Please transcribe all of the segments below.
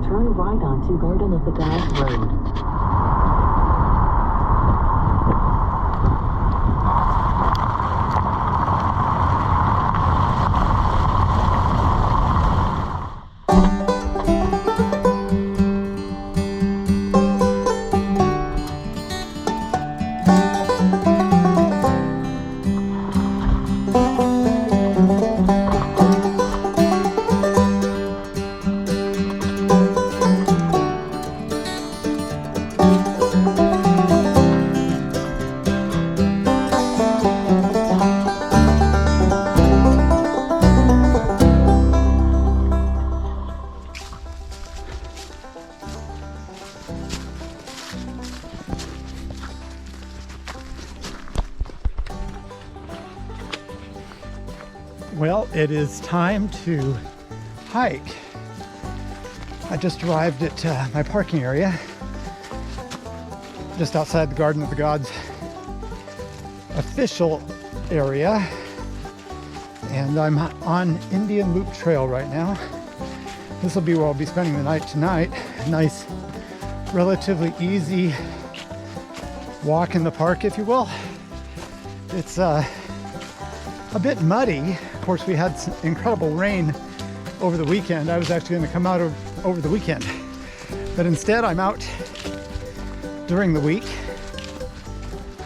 turn right onto Garden of the Gods Road. Well, it is time to hike. I just arrived at my parking area, just outside the Garden of the Gods official area, and I'm on Indian Loop Trail right now. This will be where I'll be spending the night tonight. A nice, relatively easy walk in the park, if you will. It's a bit muddy. Of course, we had some incredible rain over the weekend. I was actually going to come out over the weekend, but instead I'm out during the week.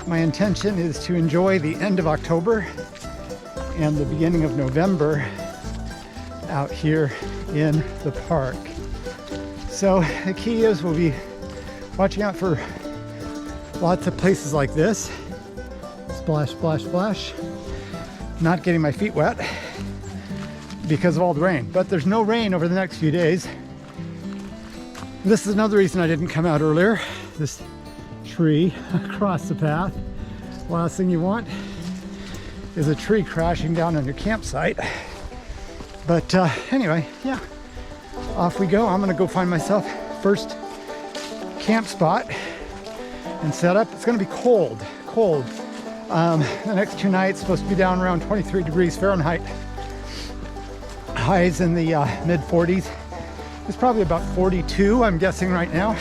My intention is to enjoy the end of October and the beginning of November out here in the park. So the key is we'll be watching out for lots of places like this. Splash, splash, splash. Not getting my feet wet because of all the rain, but there's no rain over the next few days. This is another reason I didn't come out earlier. This tree across the path. Last thing you want is a tree crashing down on your campsite. But anyway, yeah, off we go. I'm gonna go find myself first camp spot and set up. It's gonna be cold. The next 2 nights supposed to be down around 23 degrees Fahrenheit. Highs in the mid 40s. It's probably about 42, I'm guessing right now.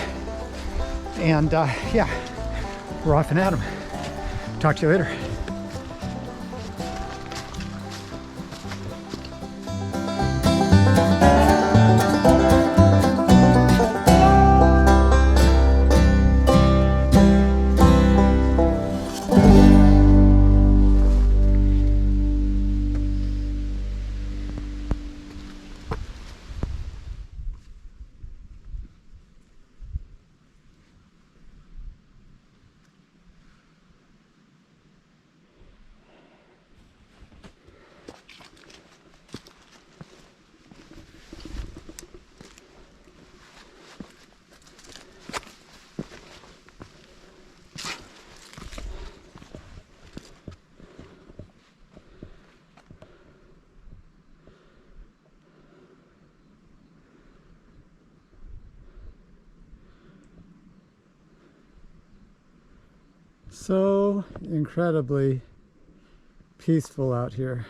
And yeah, we're off and at 'em. Talk to you later. So incredibly peaceful out here.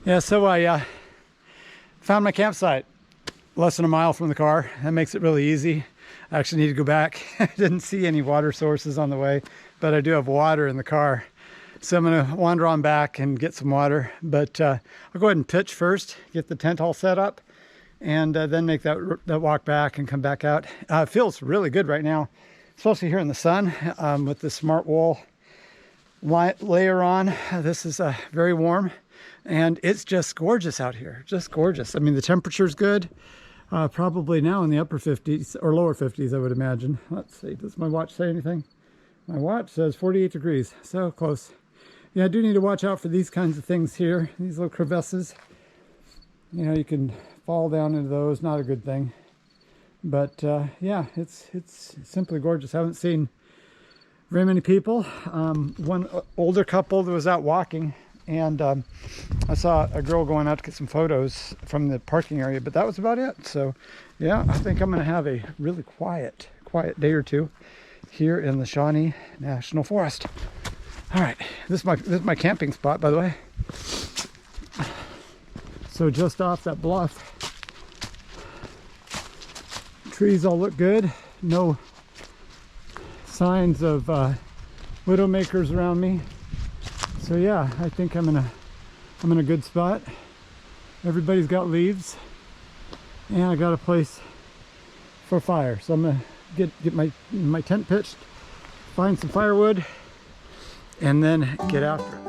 Yeah, so I found my campsite less than a mile from the car. That makes it really easy. I actually need to go back. I didn't see any water sources on the way, but I do have water in the car. So I'm gonna wander on back and get some water, but I'll go ahead and pitch first, get the tent all set up, and then make that walk back and come back out. It feels really good right now, especially here in the sun with the smart wool layer on. This is very warm, and it's just gorgeous out here, just gorgeous. I mean, the temperature's good, probably now in the upper 50s or lower 50s, I would imagine. Let's see, does my watch say anything? My watch says 48 degrees, so close. Yeah, I do need to watch out for these kinds of things here, these little crevasses. You know, you can fall down into those, not a good thing. But yeah, it's simply gorgeous. I haven't seen very many people. One older couple that was out walking, and I saw a girl going out to get some photos from the parking area, but that was about it. So yeah, I think I'm gonna have a really quiet day or two here in the Shawnee National Forest. All right, this is my camping spot, by the way. So just off that bluff, trees all look good. No signs of widowmakers around me. So yeah, I think I'm in a good spot. Everybody's got leaves, and I got a place for fire. So I'm gonna get my tent pitched, find some firewood, and then get after it.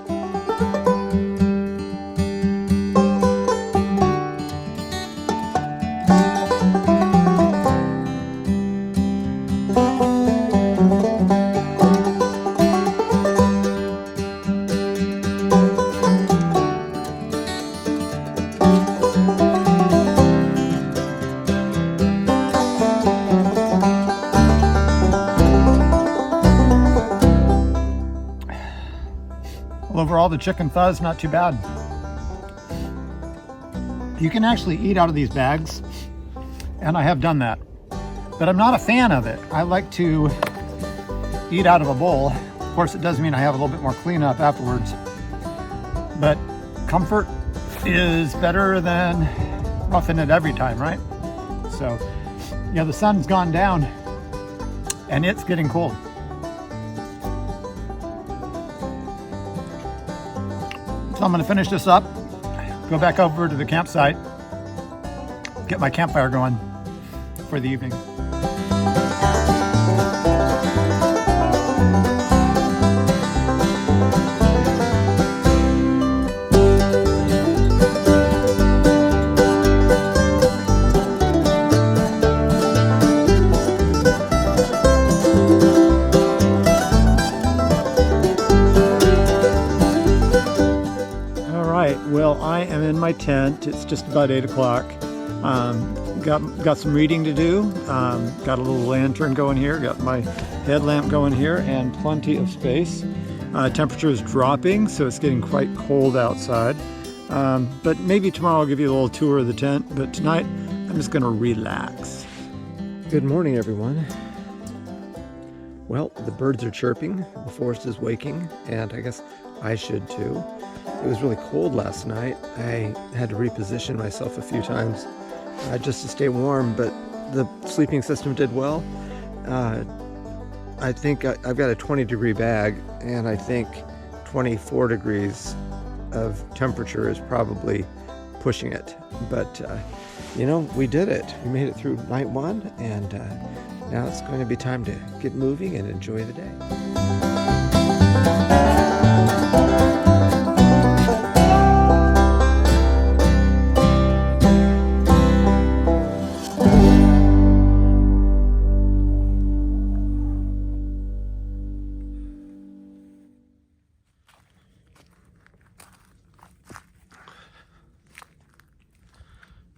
Overall, the chicken fuzz, not too bad. You can actually eat out of these bags, and I have done that, but I'm not a fan of it. I like to eat out of a bowl. Of course, it does mean I have a little bit more cleanup afterwards, but comfort is better than roughing it every time, right? So yeah, the sun's gone down and it's getting cold. So I'm going to finish this up, go back over to the campsite, get my campfire going for the evening. Well, I am in my tent. It's just about 8 o'clock. Got some reading to do. Got a little lantern going here. Got my headlamp going here, and plenty of space. Temperature is dropping, so it's getting quite cold outside. But maybe tomorrow I'll give you a little tour of the tent. But tonight, I'm just going to relax. Good morning, everyone. Well, the birds are chirping. The forest is waking, and I guess I should too. It was really cold last night. I had to reposition myself a few times just to stay warm, but the sleeping system did well. I think I've got a 20-degree bag, and I think 24 degrees of temperature is probably pushing it. But, you know, we did it. We made it through night one, and now it's going to be time to get moving and enjoy the day.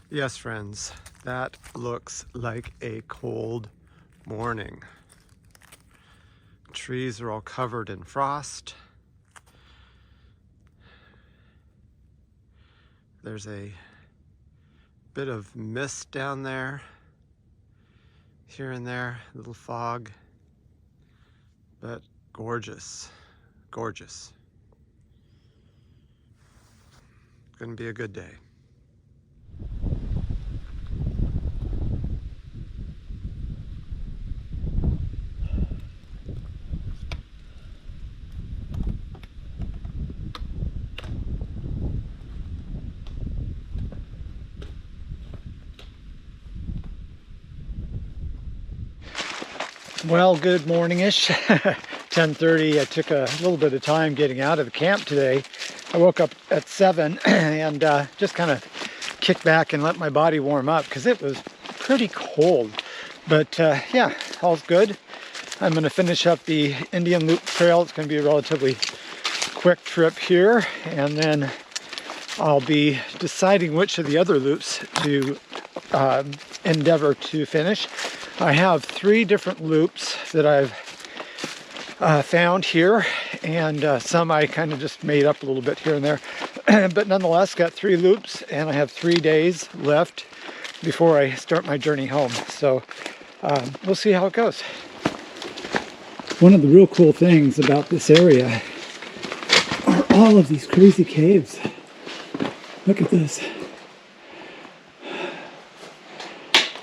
Yes, friends, that looks like a cold morning. Trees are all covered in frost. There's a bit of mist down there, here and there, a little fog, but gorgeous, gorgeous. Gonna be a good day. Well, good morning-ish. 10:30. I took a little bit of time getting out of the camp today. I woke up at 7 and just kind of kicked back and let my body warm up because it was pretty cold. But yeah, all's good. I'm going to finish up the Indian Loop Trail. It's going to be a relatively quick trip here, and then I'll be deciding which of the other loops to endeavor to finish. I have 3 different loops that I've found here, and some I kind of just made up a little bit here and there. But nonetheless, got 3 loops, and I have 3 days left before I start my journey home. So we'll see how it goes. One of the real cool things about this area all of these crazy caves. Look at this.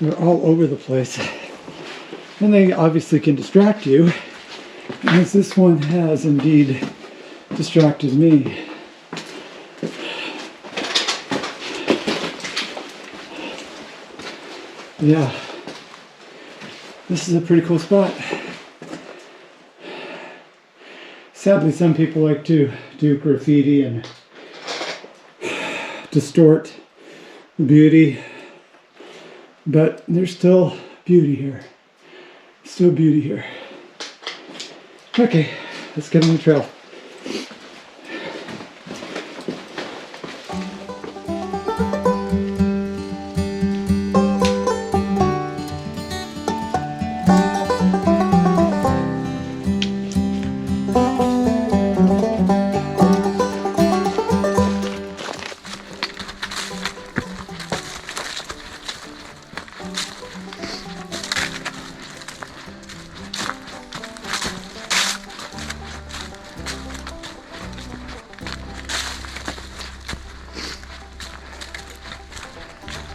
They're all over the place. And they obviously can distract you, as this one has indeed distracted me. Yeah, this is a pretty cool spot. Sadly, some people like to do graffiti and distort the beauty, but there's still beauty here. Still beauty here. Okay, let's get on the trail.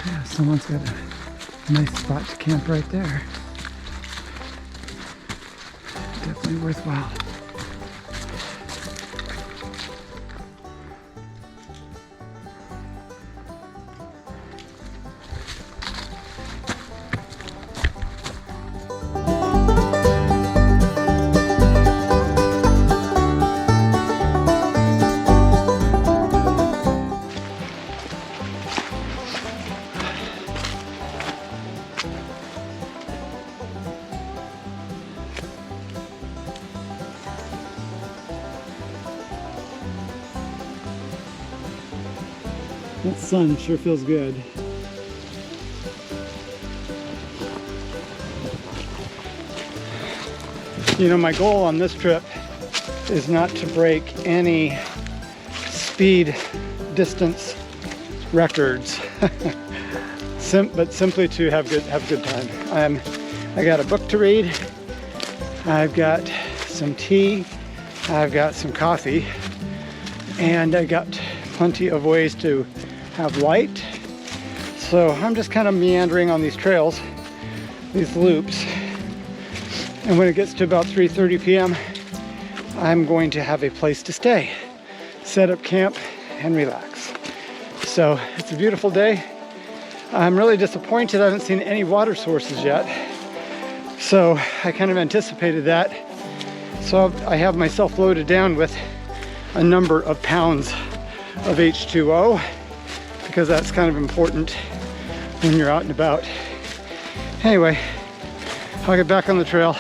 Yeah, someone's got a nice spot to camp right there. Definitely worthwhile. That sun sure feels good. You know, my goal on this trip is not to break any speed distance records, but simply to have good time. I got a book to read. I've got some tea. I've got some coffee, and I got plenty of ways to have light. So I'm just kind of meandering on these trails, these loops. And when it gets to about 3:30 p.m., I'm going to have a place to stay, set up camp, and relax. So it's a beautiful day. I'm really disappointed I haven't seen any water sources yet. So I kind of anticipated that. So I have myself loaded down with a number of pounds of H2O, because that's kind of important when you're out and about. Anyway, I'll get back on the trail.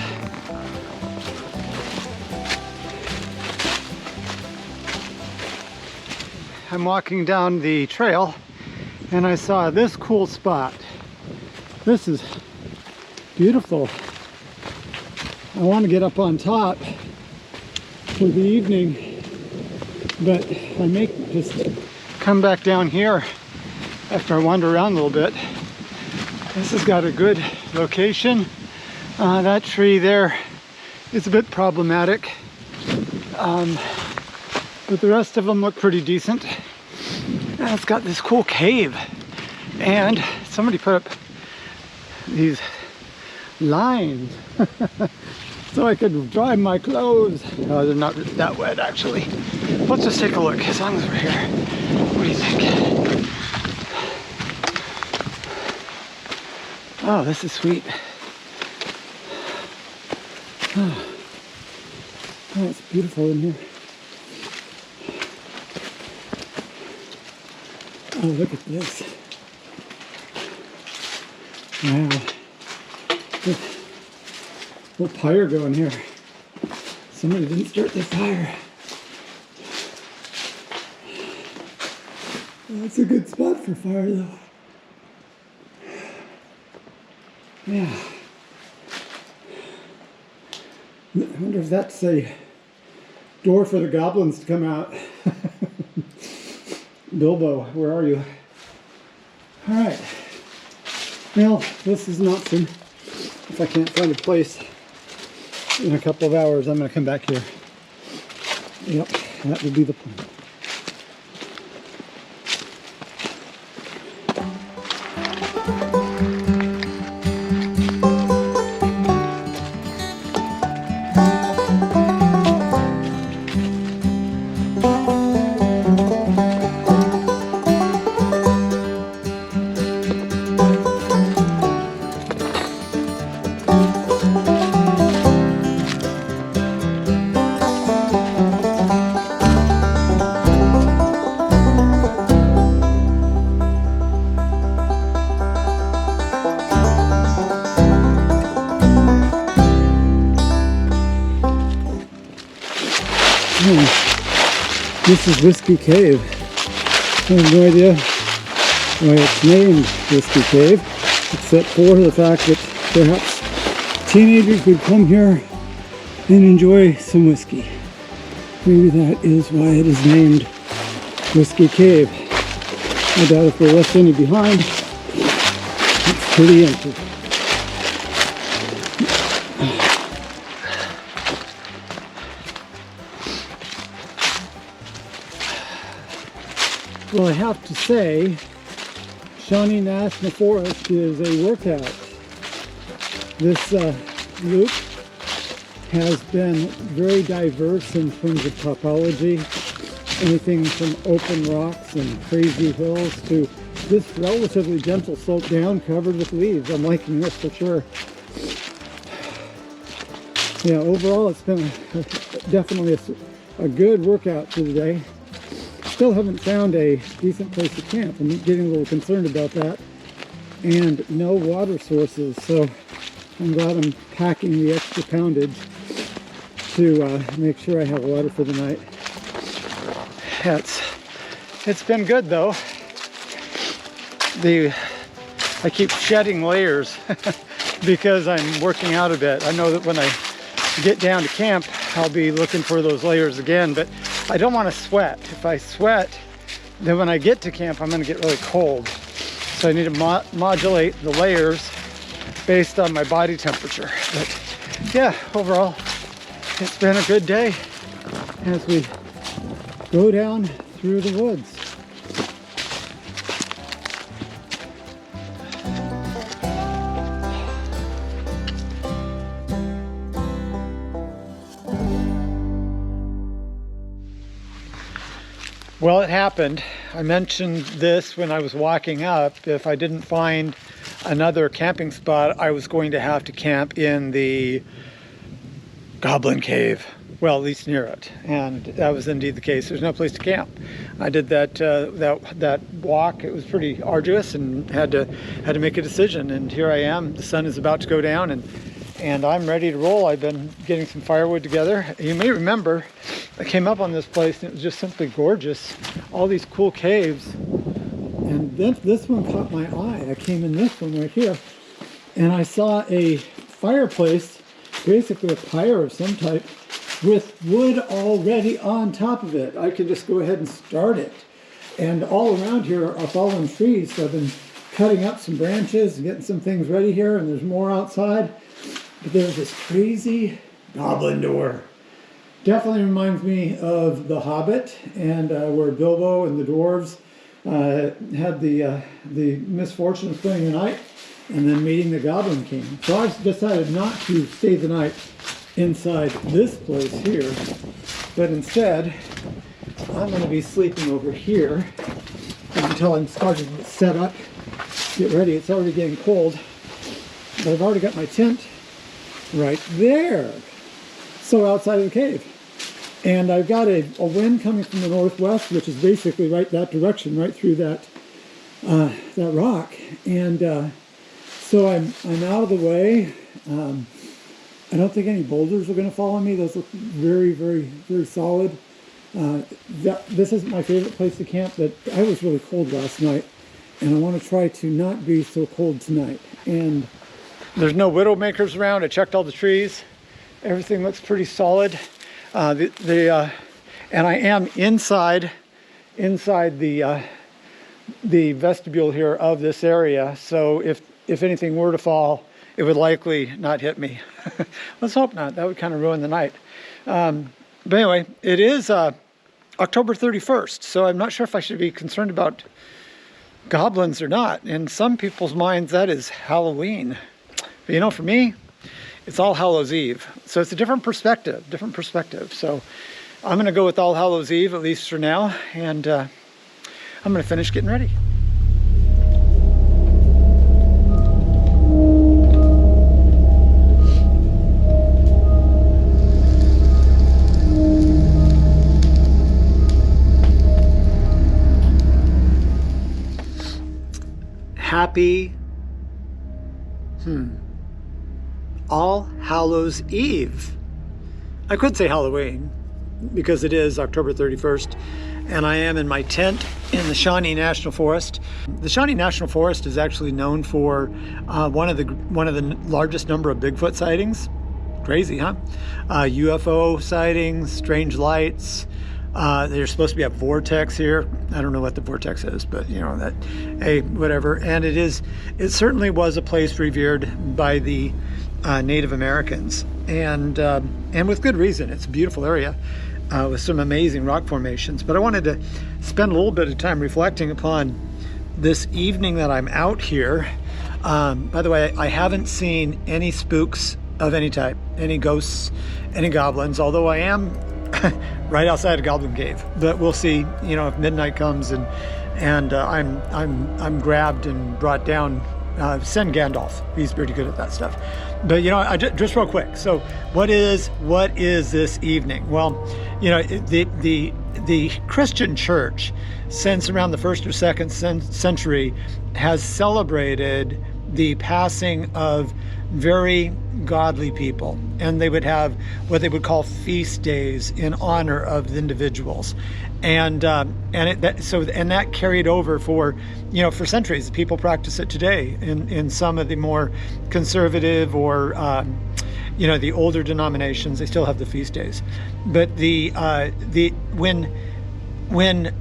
I'm walking down the trail and I saw this cool spot. This is beautiful. I want to get up on top for the evening, but I may just come back down here after I wander around a little bit. This has got a good location. That tree there is a bit problematic, but the rest of them look pretty decent. And it's got this cool cave, and somebody put up these lines so I could dry my clothes. Oh, they're not that wet actually. Let's just take a look as long as we're here. What do you think? Oh, this is sweet. Oh, it's beautiful in here. Oh, look at this. Wow. Little fire going here. Somebody didn't start the fire. That's a good spot for fire though. Yeah. I wonder if that's a door for the goblins to come out. Bilbo, where are you? Alright. Well, this is an option. If I can't find a place in a couple of hours, I'm going to come back here. Yep. That would be the plan. This is Whisky Cave. I have no idea why it's named Whisky Cave, except for the fact that perhaps teenagers would come here and enjoy some whiskey. Maybe that is why it is named Whisky Cave. I doubt if they left any behind. It's pretty empty. Well, I have to say, Shawnee National Forest is a workout. This loop has been very diverse in terms of topology. Anything from open rocks and crazy hills to this relatively gentle slope down covered with leaves. I'm liking this for sure. Yeah, overall it's been definitely a good workout for the day. Still haven't found a decent place to camp. I'm getting a little concerned about that. And no water sources, so I'm glad I'm packing the extra poundage to make sure I have water for the night. It's been good though. I keep shedding layers because I'm working out a bit. I know that when I get down to camp, I'll be looking for those layers again, but I don't want to sweat. If I sweat, then when I get to camp, I'm going to get really cold. So I need to modulate the layers based on my body temperature. But yeah, overall, it's been a good day as we go down through the woods. Well, it happened. I mentioned this when I was walking up. If I didn't find another camping spot, I was going to have to camp in the Goblin Cave. Well, at least near it. And that was indeed the case. There's no place to camp. I did that walk. It was pretty arduous and had to make a decision. And here I am. The sun is about to go down and I'm ready to roll. I've been getting some firewood together. You may remember I came up on this place and it was just simply gorgeous. All these cool caves. And then this one caught my eye. I came in this one right here and I saw a fireplace, basically a pyre of some type, with wood already on top of it. I could just go ahead and start it. And all around here are fallen trees, so I've been cutting up some branches and getting some things ready here, and there's more outside. But there's this crazy goblin door. Definitely reminds me of The Hobbit, and where Bilbo and the dwarves had the misfortune of spending the night and then meeting the Goblin King. So I decided not to stay the night inside this place here, but instead I'm going to be sleeping over here until I'm starting to set up, get ready. It's already getting cold, but I've already got my tent right there, so outside of the cave. And I've got a wind coming from the northwest, which is basically right that direction, right through that rock. And so I'm out of the way. I don't think any boulders are going to fall on me. Those look very, very, very solid. This isn't my favorite place to camp, but I was really cold last night, and I want to try to not be so cold tonight. And there's no widowmakers around. I checked all the trees. Everything looks pretty solid. And I am inside the vestibule here of this area. So if anything were to fall, it would likely not hit me. Let's hope not. That would kind of ruin the night. But anyway, it is October 31st. So I'm not sure if I should be concerned about goblins or not. In some people's minds, that is Halloween. But you know, for me, it's All Hallows Eve. So it's a different perspective. So I'm going to go with All Hallows Eve, at least for now. And I'm going to finish getting ready. Happy All Hallows Eve. I could say Halloween because it is October 31st and I am in my tent in the Shawnee National Forest. The Shawnee National Forest is actually known for one of the largest number of Bigfoot sightings. Crazy, huh? UFO sightings, strange lights. There's supposed to be a vortex here. I don't know what the vortex is, but you know that, hey, whatever. And it certainly was a place revered by the Native Americans, and with good reason. It's a beautiful area with some amazing rock formations. But I wanted to spend a little bit of time reflecting upon this evening that I'm out here. By the way, I haven't seen any spooks of any type, any ghosts, any goblins, although I am right outside of Goblin Cave. But we'll see, you know, if midnight comes and I'm grabbed and brought down. Send Gandalf. He's pretty good at that stuff. But you know, just real quick. So what is this evening? Well, you know, the Christian church since around the 1st or 2nd century has celebrated the passing of very godly people, and they would have what they would call feast days in honor of individuals, and that carried over for, you know, for centuries. People practice it today in some of the more conservative or you know, the older denominations. They still have the feast days, but when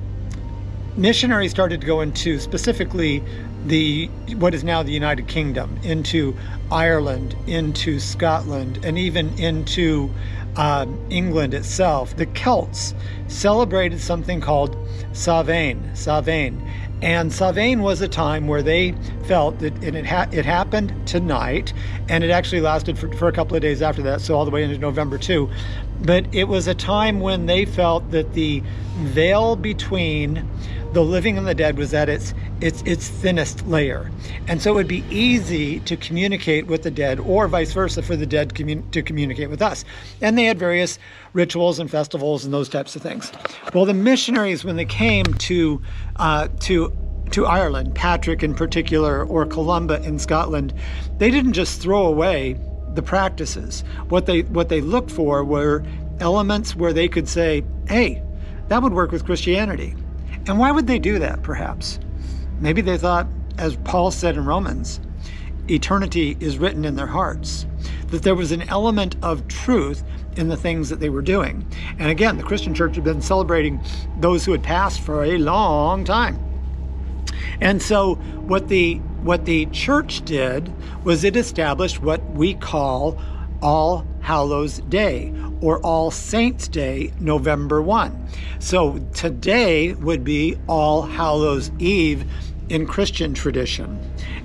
missionaries started to go into specifically what is now the United Kingdom, into Ireland, into Scotland, and even into England itself, the Celts celebrated something called Samhain. And Samhain was a time where they felt that it happened tonight, and it actually lasted for a couple of days after that, so all the way into November too. But it was a time when they felt that the veil between the living and the dead was at its thinnest layer, and so it would be easy to communicate with the dead, or vice versa, for the dead to communicate with us. And they had various rituals and festivals and those types of things. Well, the missionaries, when they came to Ireland, Patrick in particular, or Columba in Scotland, they didn't just throw away the practices. What they looked for were elements where they could say, hey, that would work with Christianity. And why would they do that, perhaps? Maybe they thought, as Paul said in Romans, eternity is written in their hearts, that there was an element of truth in the things that they were doing. And again, the Christian church had been celebrating those who had passed for a long time. And so what the church did was it established what we call All Hallows Day, or All Saints Day, November 1. So today would be All Hallows Eve in Christian tradition.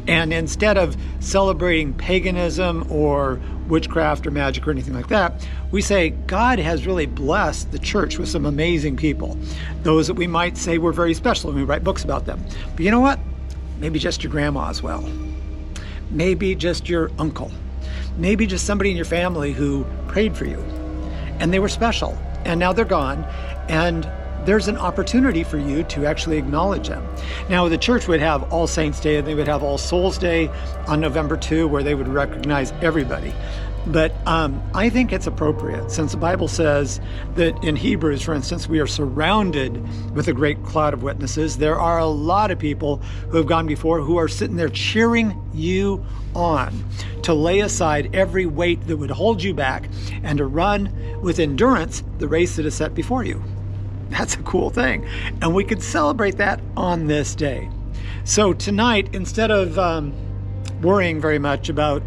And instead of celebrating paganism or witchcraft or magic or anything like that, we say God has really blessed the church with some amazing people. Those that we might say were very special, and we write books about them. But you know what? Maybe just your grandma as well. Maybe just your uncle. Maybe just somebody in your family who prayed for you, and they were special, and now they're gone, and there's an opportunity for you to actually acknowledge them. Now, the church would have All Saints Day, and they would have All Souls Day on November 2, where they would recognize everybody. But I think it's appropriate, since the Bible says that in Hebrews, for instance, we are surrounded with a great cloud of witnesses. There are a lot of people who have gone before who are sitting there cheering you on to lay aside every weight that would hold you back and to run with endurance the race that is set before you. That's a cool thing. And we could celebrate that on this day. So tonight, instead of worrying very much about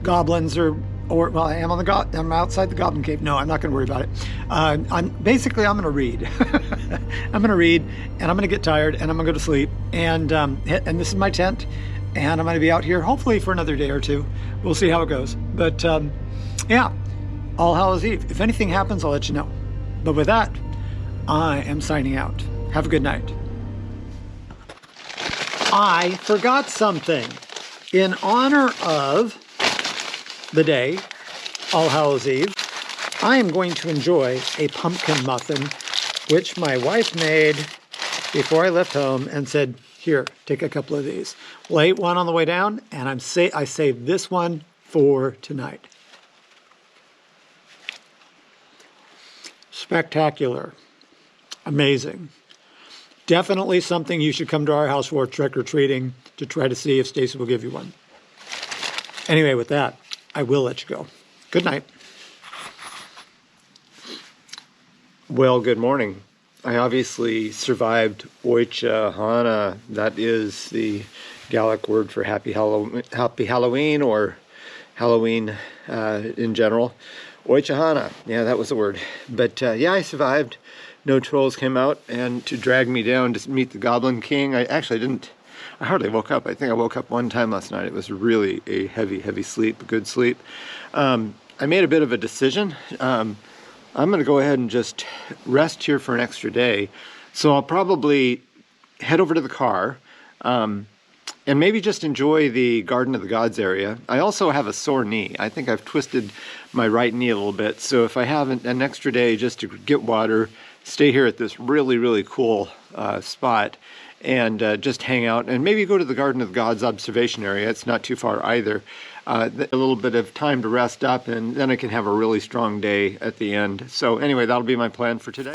goblins or or well, I am on the I'm outside the Goblin Cave. No, I'm not going to worry about it. I'm going to read. I'm going to read, and I'm going to get tired, and I'm going to go to sleep. And this is my tent, and I'm going to be out here hopefully for another day or two. We'll see how it goes. But yeah, All Hallows Eve. If anything happens, I'll let you know. But with that, I am signing out. Have a good night. I forgot something. In honor of the day, All Hallows Eve, I am going to enjoy a pumpkin muffin, which my wife made before I left home and said, here, take a couple of these. Well, I ate one on the way down, and I saved this one for tonight. Spectacular. Amazing. Definitely something you should come to our house for trick-or-treating to try to see if Stacy will give you one. Anyway, with that, I will let you go. Good night. Well, good morning. I obviously survived Oicha Hana. That is the Gaelic word for happy Halloween or Halloween in general. Oicha Hana. Yeah, that was the word. But yeah, I survived. No trolls came out and to drag me down to meet the Goblin King. I hardly woke up. I think I woke up one time last night. It was really a heavy sleep, a good sleep. I made a bit of a decision. I'm going to go ahead and just rest here for an extra day. So I'll probably head over to the car and maybe just enjoy the Garden of the Gods area. I also have a sore knee. I think I've twisted my right knee a little bit. So if I have an extra day just to get water, stay here at this really cool spot and just hang out and maybe go to the Garden of the Gods observation area. It's not too far either. A little bit of time to rest up, and then I can have a really strong day at the end. So anyway, that'll be my plan for today.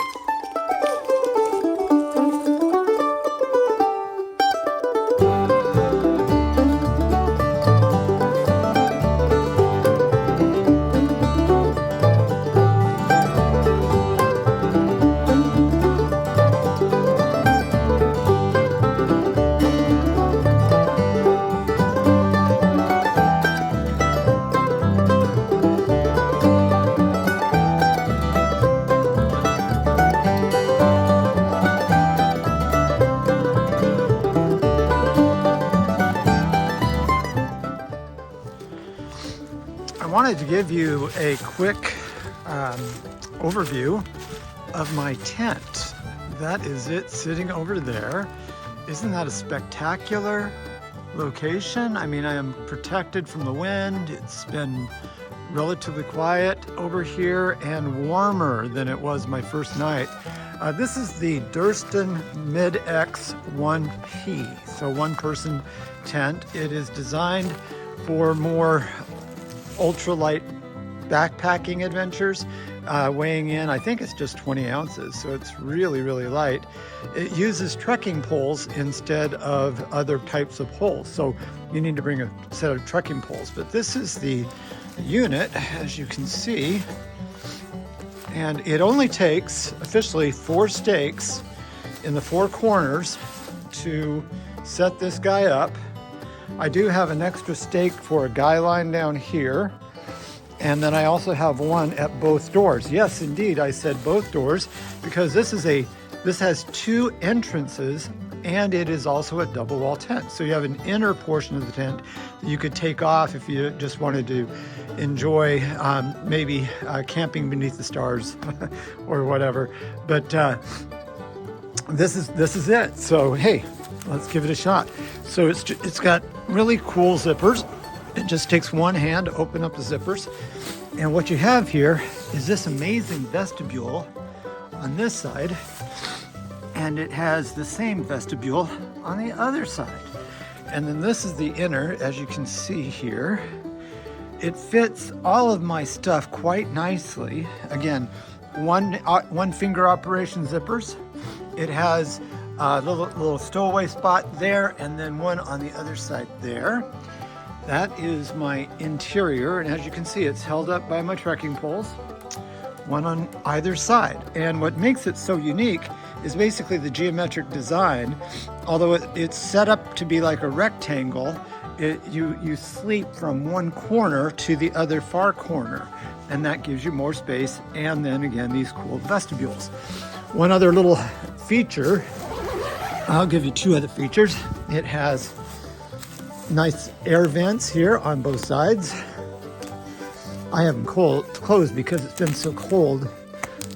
I wanted to give you a quick overview of my tent. That is it sitting over there. Isn't that a spectacular location? I mean, I am protected from the wind. It's been relatively quiet over here and warmer than it was my first night. This is the Durston Mid-X 1P, so one-person tent. It is designed for more ultralight backpacking adventures, weighing in, I think it's just 20 ounces, so it's really light. It uses trekking poles instead of other types of poles, so you need to bring a set of trekking poles. But this is the unit, as you can see, and it only takes officially 4 stakes in the 4 corners to set this guy up. I do have an extra stake for a guy line down here, and then I also have one at both doors. Yes, indeed, I said both doors because this has 2 entrances, and it is also a double wall tent. So you have an inner portion of the tent that you could take off if you just wanted to enjoy maybe camping beneath the stars or whatever. But this is it. So hey, let's give it a shot. So it's got really cool zippers. It just takes one hand to open up the zippers. And what you have here is this amazing vestibule on this side, and it has the same vestibule on the other side. And then this is the inner, as you can see here. It fits all of my stuff quite nicely. Again, one finger operation zippers. It has a little stowaway spot there, and then one on the other side there. That is my interior, and as you can see, it's held up by my trekking poles, one on either side. And what makes it so unique is basically the geometric design. Although it's set up to be like a rectangle, you sleep from one corner to the other far corner, and that gives you more space. And then again, these cool vestibules. One other little feature, I'll give you two other features. It has nice air vents here on both sides. I have them closed because it's been so cold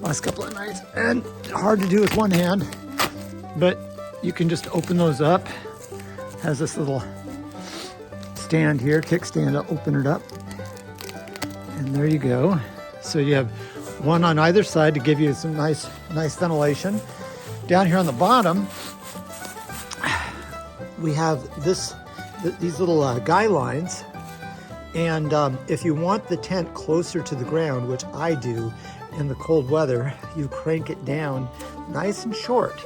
last couple of nights and hard to do with one hand, but you can just open those up. Has this little stand here, kickstand to open it up, and there you go. So you have one on either side to give you some nice ventilation. Down here on the bottom, we have these little guy lines, and if you want the tent closer to the ground, which I do in the cold weather, you crank it down nice and short,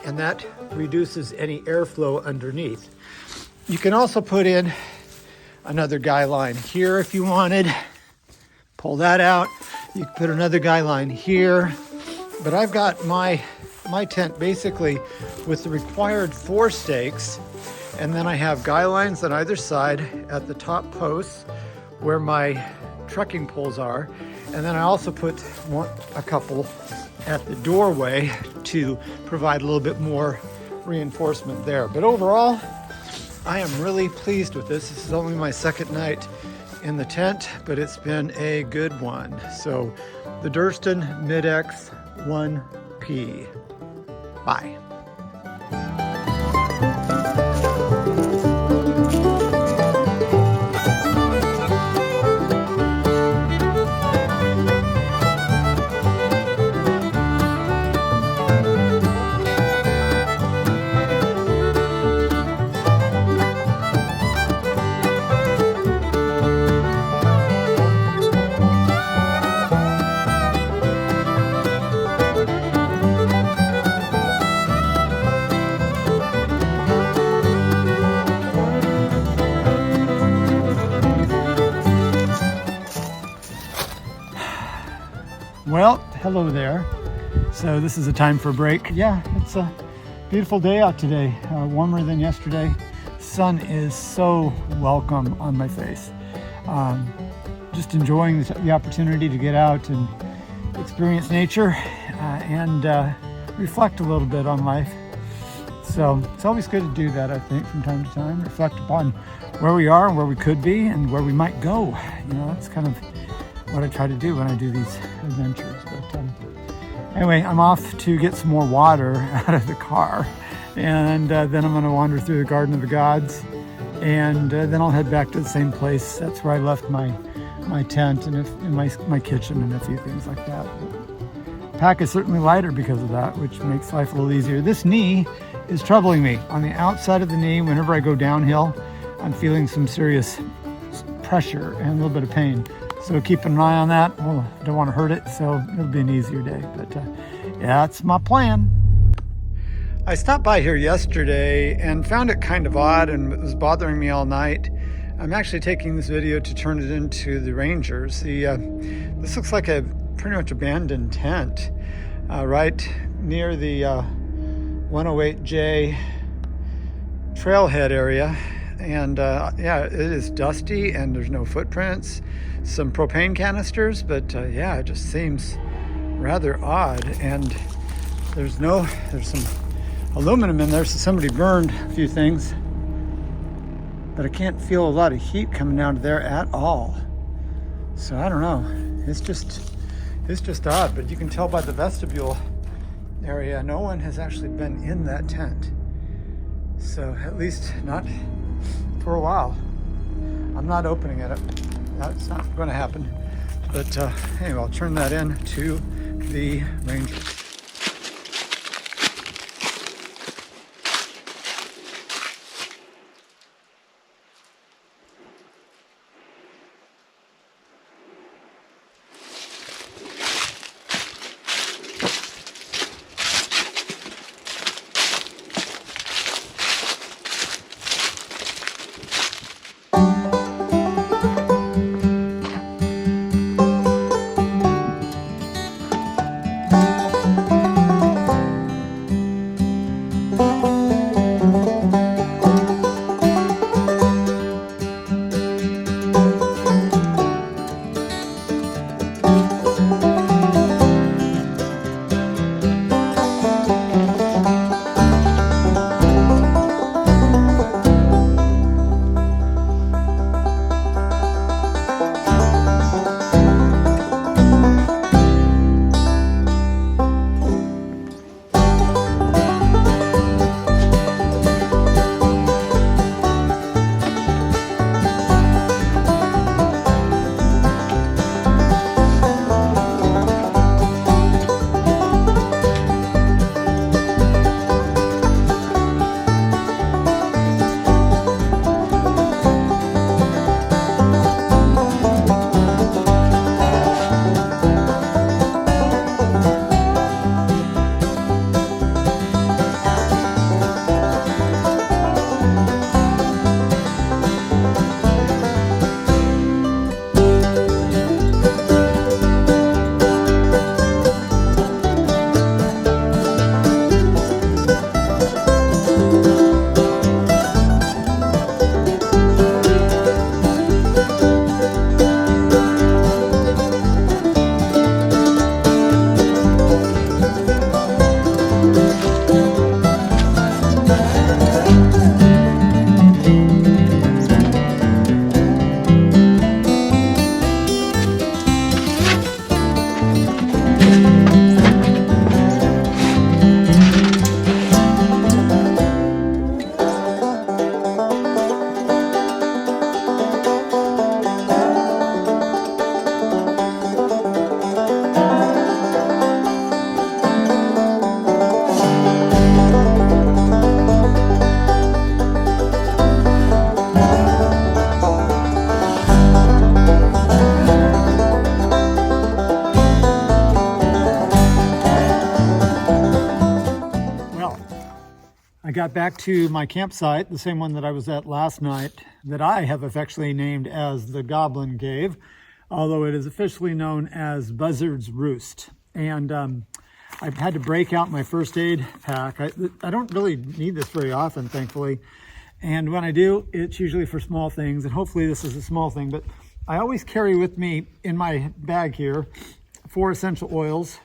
and that reduces any airflow underneath. You can also put in another guy line here if you wanted. Pull that out. You can put another guy line here. But I've got my tent basically with the required 4 stakes, and then I have guy lines on either side at the top posts where my trekking poles are. And then I also put a couple at the doorway to provide a little bit more reinforcement there. But overall, I am really pleased with this. This is only my second night in the tent, but it's been a good one. So the Durston Mid-X 1P. Bye. Well, hello there. So this is a time for a break. Yeah, it's a beautiful day out today, warmer than yesterday. Sun is so welcome on my face. Just enjoying the opportunity to get out and experience nature and reflect a little bit on life. So it's always good to do that, I think, from time to time. Reflect upon where we are and where we could be and where we might go. You know, that's kind of what I try to do when I do these adventures. But anyway, I'm off to get some more water out of the car, and then I'm going to wander through the Garden of the Gods, and then I'll head back to the same place. That's where I left my tent and my kitchen and a few things like that. The pack is certainly lighter because of that, which makes life a little easier. This knee is troubling me. On the outside of the knee, whenever I go downhill, I'm feeling some serious pressure and a little bit of pain. So keeping an eye on that. Oh, don't want to hurt it, so it'll be an easier day. But yeah, that's my plan. I stopped by here yesterday and found it kind of odd, and it was bothering me all night. I'm actually taking this video to turn it into the Rangers. This looks like a pretty much abandoned tent right near the 108J trailhead area. And yeah, it is dusty and there's no footprints. Some propane canisters, but yeah, it just seems rather odd. And there's some aluminum in there, so somebody burned a few things, but I can't feel a lot of heat coming out of there at all. So I don't know, it's just odd. But you can tell by the vestibule area, no one has actually been in that tent. So at least not for a while. I'm not opening it up. That's not going to happen. But anyway, I'll turn that in to the Rangers. got back to my campsite, the same one that I was at last night, that I have affectionately named as the Goblin Cave, although it is officially known as Buzzard's Roost. And I've had to break out my first aid pack. I don't really need this very often, thankfully. And when I do, it's usually for small things, and hopefully this is a small thing, but I always carry with me in my bag here 4 essential oils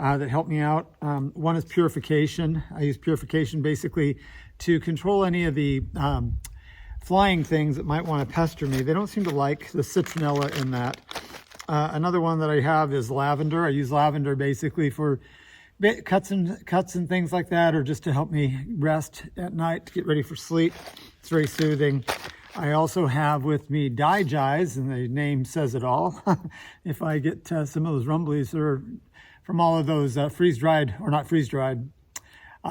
that help me out. One is purification. I use purification basically to control any of the flying things that might want to pester me. They don't seem to like the citronella in that. Another one that I have is lavender. I use lavender basically for cuts and things like that, or just to help me rest at night to get ready for sleep. It's very soothing. I also have with me digize, and the name says it all. If I get some of those rumblies or from all of those freeze-dried, or not freeze-dried,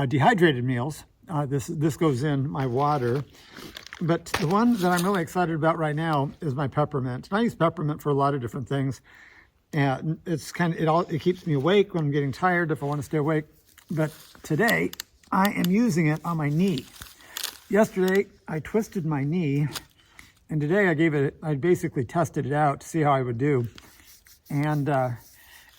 dehydrated meals, this goes in my water. But the one that I'm really excited about right now is my peppermint. And I use peppermint for a lot of different things. And it's it keeps me awake when I'm getting tired if I want to stay awake. But today I am using it on my knee. Yesterday I twisted my knee, and today I basically tested it out to see how I would do. And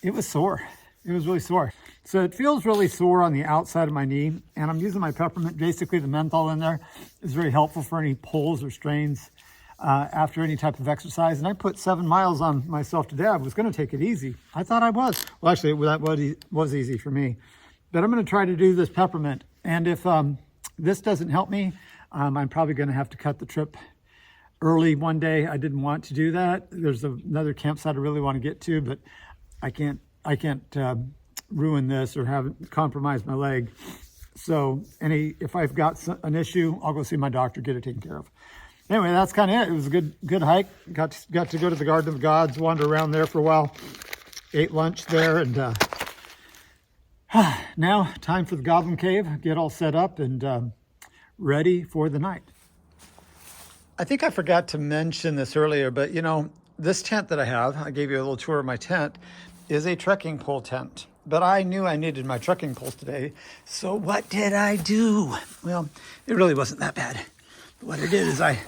it was sore. It was really sore. So it feels really sore on the outside of my knee, and I'm using my peppermint. Basically the menthol in there is very helpful for any pulls or strains after any type of exercise. And I put 7 miles on myself today. I was going to take it easy. I thought I was. Well, actually, that was easy for me. But I'm going to try to do this peppermint. And if this doesn't help me, I'm probably going to have to cut the trip early one day. I didn't want to do that. There's another campsite I really want to get to, but I can't ruin this or have it compromise my leg. So if I've got an issue, I'll go see my doctor, get it taken care of. Anyway, that's kind of it. It was a good hike. Got to go to the Garden of the Gods, wander around there for a while, ate lunch there, and now time for the Goblin Cave. Get all set up and ready for the night. I think I forgot to mention this earlier, but this tent that I have, I gave you a little tour of my tent, is a trekking pole tent. But I knew I needed my trekking poles today, so what did I do? Well, it really wasn't that bad. What I did is I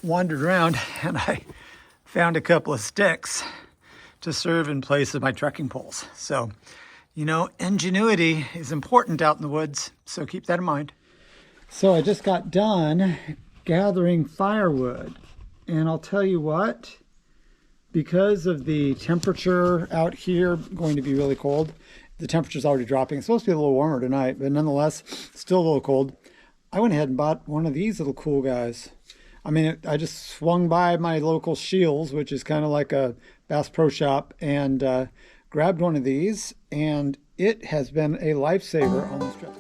wandered around and I found a couple of sticks to serve in place of my trekking poles. So, ingenuity is important out in the woods, so keep that in mind. So I just got done gathering firewood, and I'll tell you what, because of the temperature out here going to be really cold, the temperature's already dropping. It's supposed to be a little warmer tonight, but nonetheless, still a little cold. I went ahead and bought one of these little cool guys. I just swung by my local Shields, which is kind of like a Bass Pro Shop, and grabbed one of these, and it has been a lifesaver on this trip.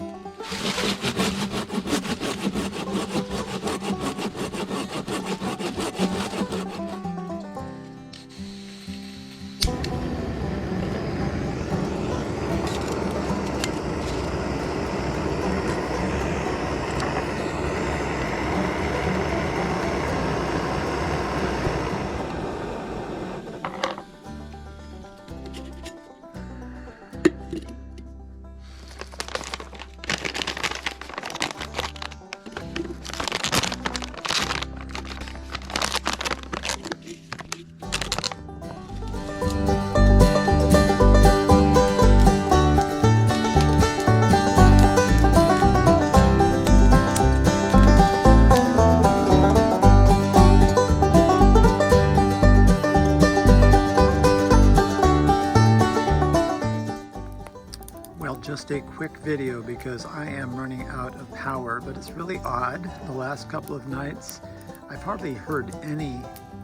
Just a quick video because I am running out of power, but it's really odd. The last couple of nights, I've hardly heard any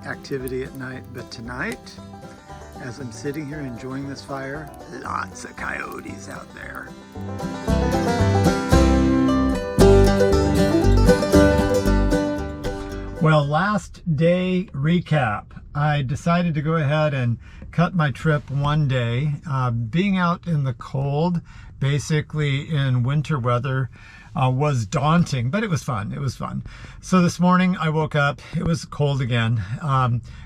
activity at night, but tonight, as I'm sitting here enjoying this fire, lots of coyotes out there. Well, last day recap. I decided to go ahead and cut my trip one day. Being out in the cold, basically in winter weather, was daunting, but it was fun. It was fun. So this morning I woke up, it was cold again.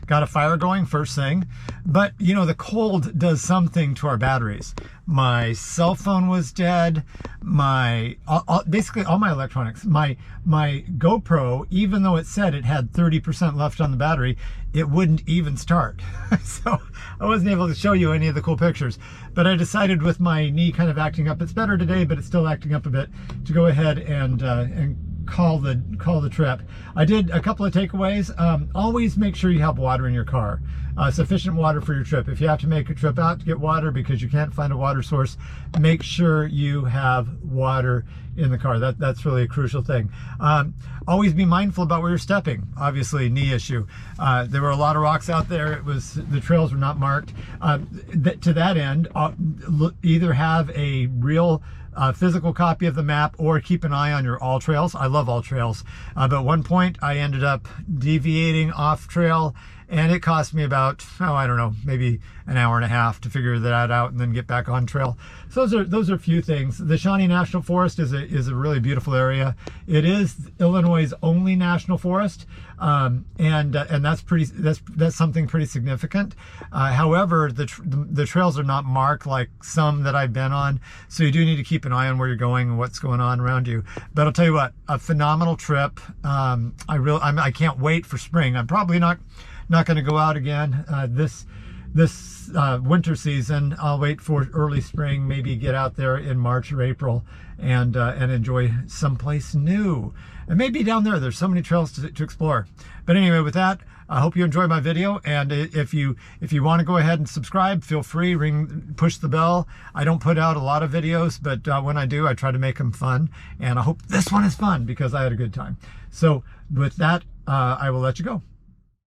Got a fire going first thing, but the cold does something to our batteries. my cell phone was dead, basically all my electronics. My GoPro, even though it said it had 30% left on the battery, it wouldn't even start. So I wasn't able to show you any of the cool pictures. But I decided, with my knee kind of acting up, it's better today, but it's still acting up a bit, to go ahead and call the trip. I did a couple of takeaways. Always make sure you have water in your car, sufficient water for your trip. If you have to make a trip out to get water because you can't find a water source, make sure you have water in the car. That's really a crucial thing. Always be mindful about where you're stepping. Obviously, knee issue. There were a lot of rocks out there. The trails were not marked. To that end, either have a real physical copy of the map or keep an eye on your all trails. I love all trails, but at one point I ended up deviating off trail, and it cost me about, I don't know, maybe an hour and a half to figure that out and then get back on trail. So those are a few things. The Shawnee National Forest is a really beautiful area. It is Illinois' only national forest, and that's something pretty significant. However, the trails are not marked like some that I've been on, so you do need to keep an eye on where you're going and what's going on around you. But I'll tell you what, a phenomenal trip. I can't wait for spring. I'm probably not going to go out again this winter season. I'll wait for early spring, maybe get out there in March or April and enjoy someplace new. And maybe down there's so many trails to explore. But anyway, with that, I hope you enjoyed my video, and if you want to go ahead and subscribe, feel free, push the bell. I don't put out a lot of videos, but when I do, I try to make them fun, and I hope this one is fun because I had a good time. So with that, I will let you go.